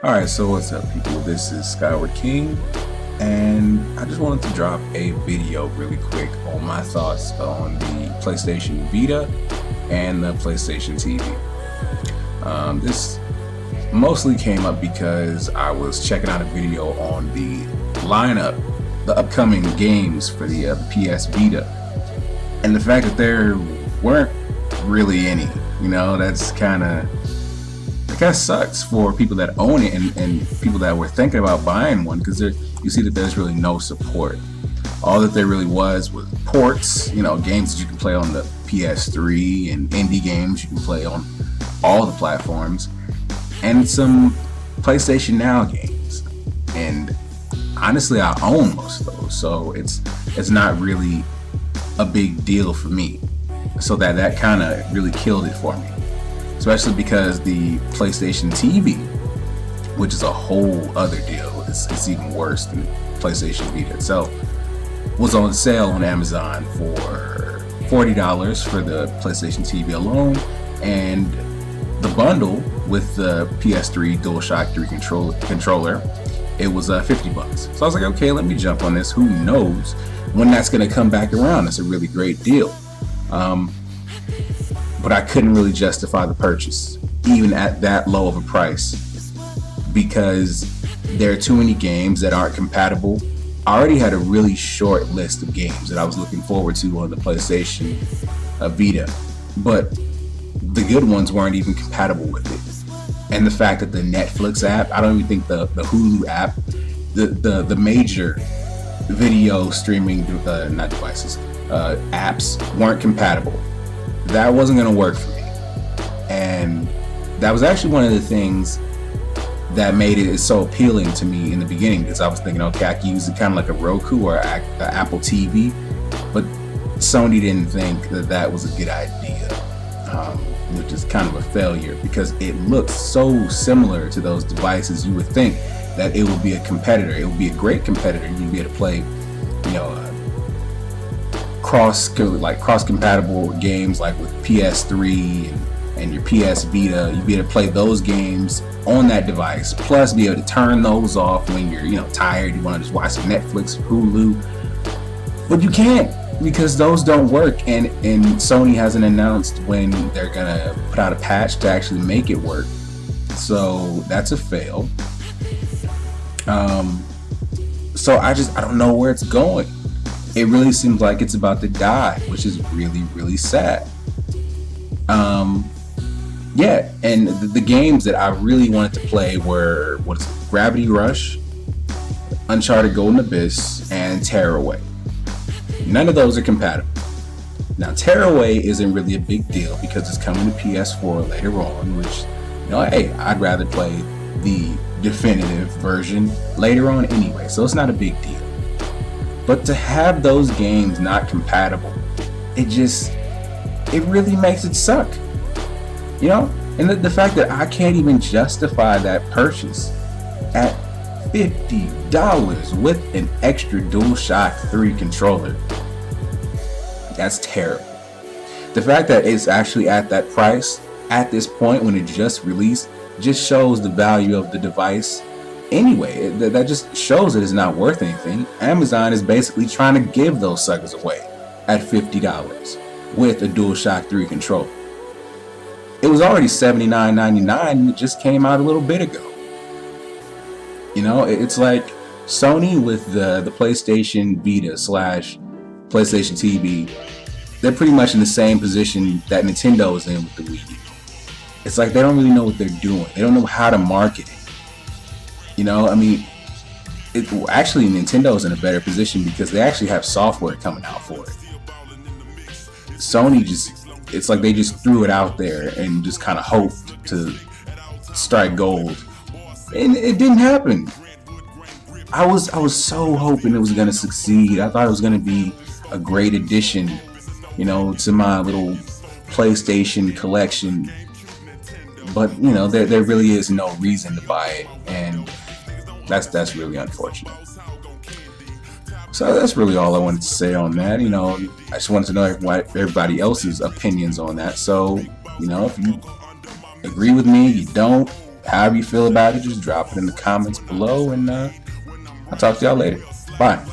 Alright, so what's up, people? This is Skyward King, and I just wanted to drop a video really quick on my thoughts on the PlayStation Vita and the PlayStation TV. This mostly came up because I was checking out a video on the lineup, the upcoming games for the PS Vita, and the fact that there weren't really any. That's kind of sucks for people that own it and people that were thinking about buying one, because you see that there's really no support. All that there really was ports, games that you can play on the PS3 and indie games you can play on all the platforms, and some PlayStation Now games. And honestly, I own most of those, so it's not really a big deal for me. So that kind of really killed it for me. Especially because the PlayStation TV, which is a whole other deal, it's even worse than PlayStation Vita itself, was on sale on Amazon for $40 for the PlayStation TV alone, and the bundle with the PS3 DualShock 3 controller, it was $50. So I was like, okay, let me jump on this. Who knows when that's going to come back around? It's a really great deal. But I couldn't really justify the purchase, even at that low of a price, because there are too many games that aren't compatible. I already had a really short list of games that I was looking forward to on the PlayStation Vita, but the good ones weren't even compatible with it. And the fact that the Netflix app, I don't even think the Hulu app, the major video streaming apps weren't compatible. That wasn't going to work for me. And that was actually one of the things that made it so appealing to me in the beginning, because I was thinking, okay, I can use it kind of like a Roku or an Apple TV, but Sony didn't think that was a good idea, which is kind of a failure, because it looks so similar to those devices. You would think that it would be a competitor. It would be a great competitor. You'd be able to play, cross compatible games like with PS3 and your PS Vita. You'd be able to play those games on that device, plus be able to turn those off when you're tired, you want to just watch some Netflix, Hulu. But you can't, because those don't work, and Sony hasn't announced when they're gonna put out a patch to actually make it work. So that's a fail. So I don't know where it's going. It really seems like it's about to die, which is really, really sad. And the games that I really wanted to play were Gravity Rush, Uncharted Golden Abyss, and Tearaway. None of those are compatible. Now, Tearaway isn't really a big deal because it's coming to PS4 later on, which, hey, I'd rather play the definitive version later on anyway, so it's not a big deal. But to have those games not compatible, it really makes it suck. And the fact that I can't even justify that purchase at $50 with an extra DualShock 3 controller, that's terrible. The fact that it's actually at that price at this point when it just released just shows the value of the device. Anyway, that just shows that it's not worth anything. Amazon is basically trying to give those suckers away at $50 with a DualShock 3 controller. It was already $79.99 and it just came out a little bit ago. It's like Sony with the PlayStation Vita / PlayStation TV. They're pretty much in the same position that Nintendo is in with the Wii U. It's like they don't really know what they're doing. They don't know how to market it. Actually Nintendo's in a better position because they actually have software coming out for it. Sony it's like they just threw it out there and just kind of hoped to strike gold, and it didn't happen. I was so hoping it was going to succeed. I thought it was going to be a great addition, to my little PlayStation collection. But there really is no reason to buy it, and that's really unfortunate. So that's really all I wanted to say on that. I just wanted to know what everybody else's opinions on that. So, if you agree with me, you don't, however you feel about it, just drop it in the comments below, and I'll talk to y'all later. Bye.